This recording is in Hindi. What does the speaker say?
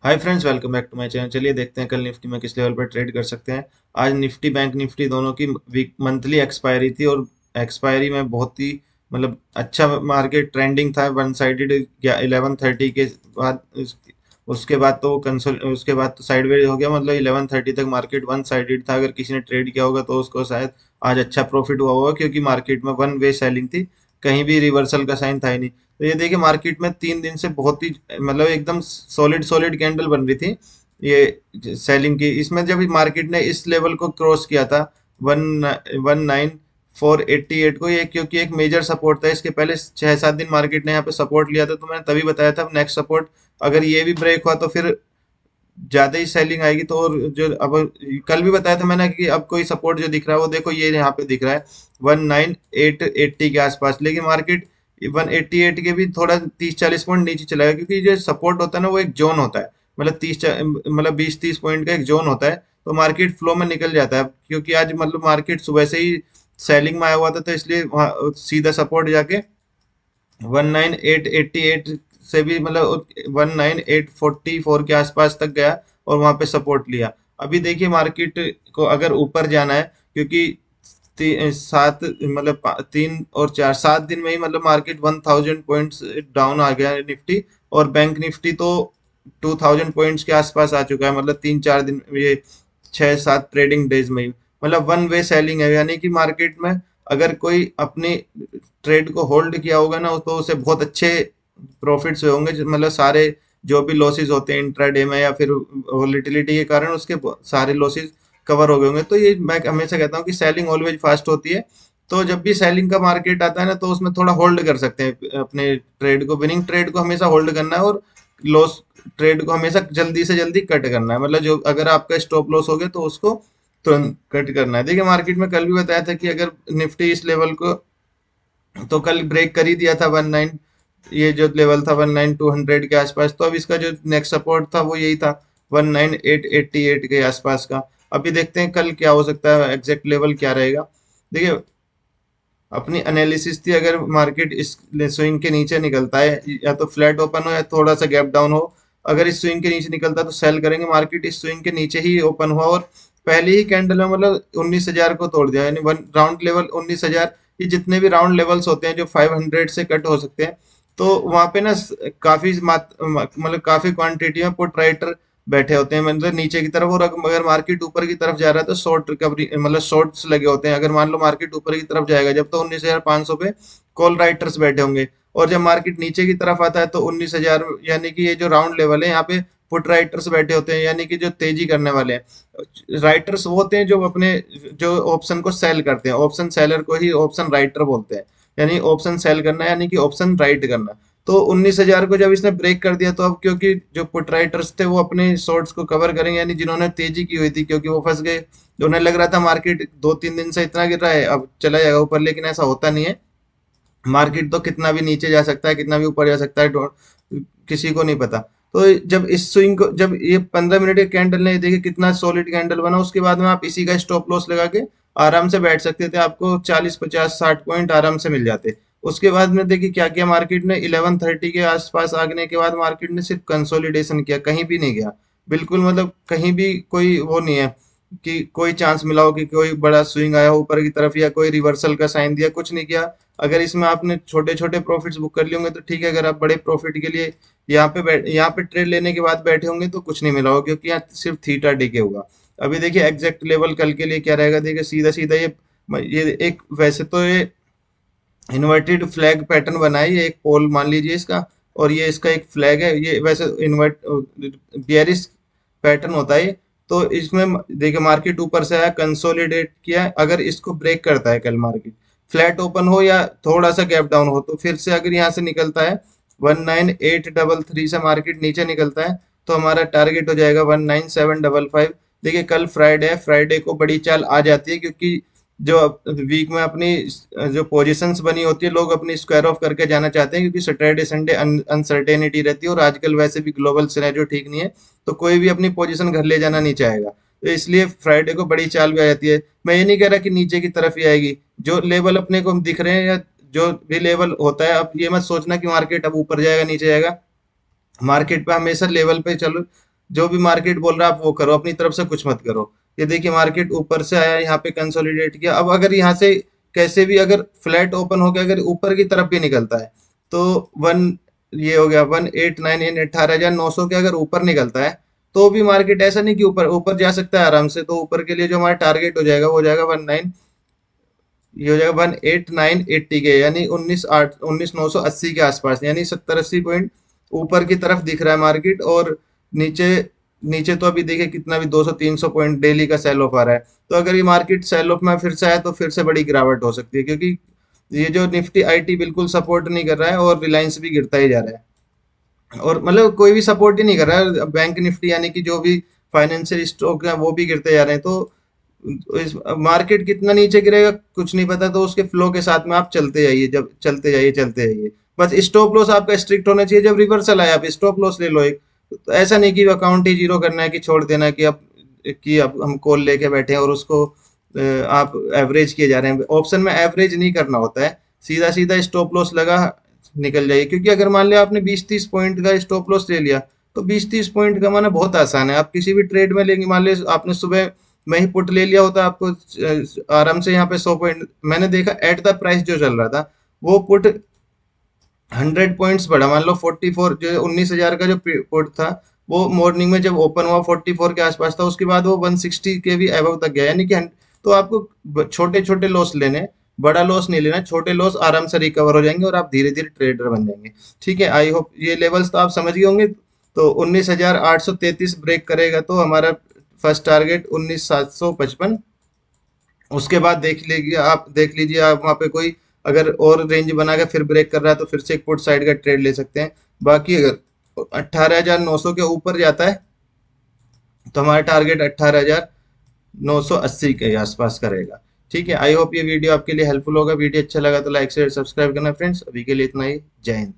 Hi friends, welcome back to my channel. चलिए देखते हैं कल निफ्टी में किस लेवल पर ट्रेड कर सकते हैं। आज निफ्टी बैंक निफ्टी दोनों की वीक मंथली एक्सपायरी थी और एक्सपायरी में बहुत ही अच्छा मार्केट ट्रेंडिंग था। वन साइडेड 11:30 के बाद उसके बाद तो कंसोल उसके बाद तो साइडवेज हो गया। 11:30 तक मार्केट वन साइडेड था। अगर किसी ने ट्रेड किया होगा तो उसको शायद आज अच्छा प्रॉफिट हुआ होगा, क्योंकि मार्केट में वन वे सेलिंग थी, कहीं भी रिवर्सल का साइन था ही नहीं। तो ये देखिए मार्केट में 3 दिन से बहुत ही एकदम सॉलिड सॉलिड कैंडल बन रही थी ये सेलिंग की। इसमें जब मार्केट ने इस लेवल को क्रॉस किया था, वन 19488 को, ये क्योंकि एक मेजर सपोर्ट था। इसके पहले 6-7 दिन मार्केट ने यहाँ पे सपोर्ट लिया था, तो मैंने तभी बताया था नेक्स्ट सपोर्ट अगर ये भी ब्रेक हुआ तो फिर ज्यादा ही सेलिंग आएगी। तो और जो अब कल भी बताया था मैंने कि अब कोई सपोर्ट जो दिख रहा है वो देखो ये यहाँ पे दिख रहा है 19880 के आसपास। लेकिन मार्केट 188 के भी थोड़ा 30-40 पॉइंट नीचे चला गया, क्योंकि जो सपोर्ट होता है ना वो एक जोन होता है। 20-30 पॉइंट का एक जोन होता है, तो मार्केट फ्लो में निकल जाता है। क्योंकि आज मार्केट सुबह से ही सेलिंग में आया हुआ था, तो इसलिए सीधा सपोर्ट जाके 19888 से भी 19844 के आसपास तक गया और वहां पे सपोर्ट लिया। अभी देखिए मार्केट को अगर ऊपर जाना है, क्योंकि 3 और 4 7 दिन में ही मार्केट 1000 पॉइंट्स डाउन आ गया है निफ्टी। और बैंक निफ्टी तो 2000 पॉइंट्स के आसपास आ चुका है, 3-4 दिन, ये 6-7 ट्रेडिंग डेज में ही वन वे सेलिंग है। यानी कि मार्केट में अगर कोई अपनी ट्रेड को होल्ड किया होगा ना, तो उसे बहुत अच्छे प्रॉफिट्स हुए होंगे। सारे जो भी लॉसेस होते हैं इंट्राडे में या फिर वोलेटिलिटी के कारण, उसके सारे लॉसेस कवर हो गए होंगे। तो ये मैं हमेशा कहता हूँ कि सेलिंग ऑलवेज फास्ट होती है। तो जब भी सेलिंग का मार्केट आता है ना, तो उसमें थोड़ा होल्ड कर सकते हैं अपने ट्रेड को। विनिंग ट्रेड को हमेशा होल्ड करना है और लॉस ट्रेड को हमेशा जल्दी से जल्दी कट करना है। जो अगर आपका स्टॉप लॉस हो गया तो उसको तुरंत कट करना है। देखिए मार्केट में कल भी बताया था कि अगर निफ्टी इस लेवल को तो कल ब्रेक कर ही दिया था 19, ये जो लेवल था 19200 के आसपास। तो अब इसका जो नेक्स्ट सपोर्ट था वो यही था 19888 के आसपास का। अभी देखते हैं कल क्या हो सकता है, एग्जैक्ट लेवल क्या रहेगा। देखिए अपनी एनालिसिस थी, अगर मार्केट इस स्विंग के नीचे निकलता है, या तो फ्लैट ओपन हो या थोड़ा सा गैप डाउन हो, अगर इस स्विंग के नीचे निकलता है तो सेल करेंगे। मार्केट इस स्विंग के नीचे ही ओपन हुआ और पहली ही कैंडल में 19,000 को तोड़ दिया। यानी वन राउंड लेवल 19,000, ये जितने भी राउंड लेवल्स होते हैं जो 500 से कट हो सकते हैं, तो वहां पे ना काफी क्वांटिटी में पुट राइटर बैठे होते हैं, नीचे की तरफ। और अगर मार्केट ऊपर की तरफ जा रहा है तो शॉर्ट रिकवरी शॉर्ट्स लगे होते हैं। अगर मान लो मार्केट ऊपर की तरफ जाएगा जब, तो 19,500 पे कॉल राइटर्स बैठे होंगे। और जब मार्केट नीचे की तरफ आता है तो 19,000, यानी कि ये जो राउंड लेवल है यहाँ पे पुट राइटर्स बैठे होते हैं, यानी कि जो तेजी करने वाले हैं। राइटर्स वो होते हैं जो अपने जो ऑप्शन को सेल करते हैं। ऑप्शन सेलर को ही ऑप्शन राइटर बोलते हैं। यानी ऑप्शन सेल करना, यानी कि ऑप्शन राइट करना। तो 19,000 को जब इसने ब्रेक कर दिया, तो अब क्योंकि जो पुट राइटर्स थे वो अपने शॉर्ट्स को कवर करेंगे, यानी जिन्होंने तेजी की हुई थी, क्योंकि वो फंस गए। उन्हें लग रहा था मार्केट 2-3 दिन से इतना गिर रहा है अब चला जाएगा ऊपर, लेकिन ऐसा होता नहीं है। मार्केट तो कितना भी नीचे जा सकता है, कितना भी ऊपर जा सकता है, किसी को नहीं पता। तो जब इस स्विंग को, जब ये 15 मिनट के कैंडल ने, देखिए कितना सॉलिड कैंडल बना, उसके बाद में आप इसी का स्टॉप लॉस लगा के आराम से बैठ सकते थे। आपको 40-50-60 पॉइंट आराम से मिल जाते। उसके बाद में देखिए क्या किया मार्केट ने, 11:30 के आसपास आगने के बाद मार्केट ने सिर्फ कंसोलिडेशन किया, कहीं भी नहीं गया। बिल्कुल कहीं भी कोई वो नहीं है कि कोई चांस मिला हो कि कोई बड़ा स्विंग आया हो ऊपर की तरफ, या कोई रिवर्सल का साइन दिया, कुछ नहीं किया। अगर इसमें आपने छोटे छोटे प्रॉफिट्स बुक कर लिए होंगे तो ठीक है। अगर आप बड़े प्रॉफिट के लिए यहाँ पे ट्रेड लेने के बाद बैठे होंगे तो कुछ नहीं मिला होगा, क्योंकि यहाँ सिर्फ थीटा डीके होगा। अभी देखिए एग्जैक्ट लेवल कल के लिए क्या रहेगा। देखिए सीधा सीधा ये एक, वैसे तो ये इन्वर्टेड फ्लैग पैटर्न बना है, ये एक पोल मान लीजिए इसका, और ये इसका एक फ्लैग है। ये वैसे इन्वर्ट बियरिश पैटर्न होता है। तो इसमें देखिए मार्केट ऊपर से आया, कंसोलिडेट किया। अगर इसको ब्रेक करता है कल मार्केट, फ्लैट ओपन हो या थोड़ा सा गैप डाउन हो, तो फिर से अगर यहाँ से निकलता है 19833 से मार्केट नीचे निकलता है, तो हमारा टारगेट हो जाएगा 19755। देखिए कल फ्राइडे है, फ्राइडे को बड़ी चाल आ जाती है, क्योंकि जो वीक में अपनी जो पोजीशंस बनी होती है, लोग अपनी स्क्वायर ऑफ करके जाना चाहते हैं, क्योंकि सैटरडे संडे अनसर्टेनिटी रहती है और आजकल वैसे भी ग्लोबल सिनेरियो ठीक नहीं है। तो कोई भी अपनी पोजीशन घर ले जाना नहीं चाहेगा, तो इसलिए फ्राइडे को बड़ी चाल भी आ जाती है। मैं ये नहीं कह रहा कि नीचे की तरफ ही आएगी। जो लेवल अपने को दिख रहे हैं, या जो भी लेवल होता है, अब ये मत सोचना कि मार्केट अब ऊपर जाएगा नीचे जाएगा। मार्केट पे हमेशा लेवल पे चलो, जो भी मार्केट बोल रहा है आप वो करो, अपनी तरफ से कुछ मत करो। ये देखिए मार्केट ऊपर से आया, यहाँ पे कंसोलिडेट किया। अब अगर यहाँ से कैसे भी अगर फ्लैट ओपन होकर अगर ऊपर की तरफ भी निकलता है तो वन, ये हो गया 189 इन 18,900 के अगर ऊपर निकलता है तो भी मार्केट ऐसा नहीं कि ऊपर ऊपर जा सकता है आराम से। तो ऊपर के लिए जो हमारा टारगेट हो जाएगा वो हो जाएगा 19, ये हो जाएगा 18980 के, यानी 19,980 के आसपास, यानी 70-80 पॉइंट ऊपर की तरफ दिख रहा है मार्केट। और नीचे, नीचे तो अभी देखिए कितना भी 200-300 पॉइंट डेली का सेल ऑफ आ रहा है। तो अगर ये मार्केट सेल ऑफ में फिर से आए तो फिर से बड़ी गिरावट हो सकती है, क्योंकि ये जो निफ्टी आईटी बिल्कुल सपोर्ट नहीं कर रहा है और रिलायंस भी गिरता ही जा रहा है, और मतलब कोई भी सपोर्ट ही नहीं कर रहा है। बैंक निफ्टी यानी कि जो भी फाइनेंशियल स्टॉक है वो भी गिरते जा रहे हैं। तो इस मार्केट कितना नीचे गिरेगा कुछ नहीं पता, तो उसके फ्लो के साथ में आप चलते जाइए, जब चलते जाइए चलते जाइए। बस स्टॉप लॉस आपका स्ट्रिक्ट होना चाहिए, जब रिवर्सल आए आप स्टॉप लॉस ले लो एक। तो ऐसा नहीं कि अकाउंट ही जीरो करना है, कि छोड़ देना है कि अब हम कॉल लेके बैठे हैं और उसको आप एवरेज किए जा रहे हैं। ऑप्शन में एवरेज नहीं करना होता है, सीधा सीधा स्टॉप लॉस लगा निकल जाइए। क्योंकि अगर मान लिया आपने 20-30 पॉइंट का स्टॉप लॉस ले लिया तो 20-30 पॉइंट कमाना बहुत आसान है। आप किसी भी ट्रेड में लेंगे, मान लिया आपने सुबह में ही पुट ले लिया होता, आपको आराम से यहाँ पे 100 पॉइंट, मैंने देखा एट द प्राइस जो चल रहा था वो पुट 100 पॉइंट्स बढ़ा। मान लो 44, जो 19,000 का जो पुट था वो मॉर्निंग में जब ओपन हुआ 44 के आसपास था, उसके बाद वो 160 के भी अबव तक गया, यानी कि तो आपको छोटे छोटे लॉस लेने, बड़ा लॉस नहीं लेना। छोटे लॉस आराम से रिकवर हो जाएंगे और आप धीरे धीरे ट्रेडर बन जाएंगे। ठीक है, आई होप ये लेवल्स तो आप समझ गए होंगे। तो 19,833 ब्रेक करेगा तो हमारा फर्स्ट टारगेट 19,755। उसके बाद देख लीजिए आप वहाँ पे कोई अगर और रेंज बना के फिर ब्रेक कर रहा है तो फिर से एक पुट साइड का ट्रेड ले सकते हैं। बाकी अगर 18,900 के ऊपर जाता है तो हमारा टारगेट 18,980 के आसपास करेगा। ठीक है, आई होप ये वीडियो आपके लिए हेल्पफुल होगा। वीडियो अच्छा लगा तो लाइक शेयर सब्सक्राइब करना फ्रेंड्स। अभी के लिए इतना ही, जय हिंद।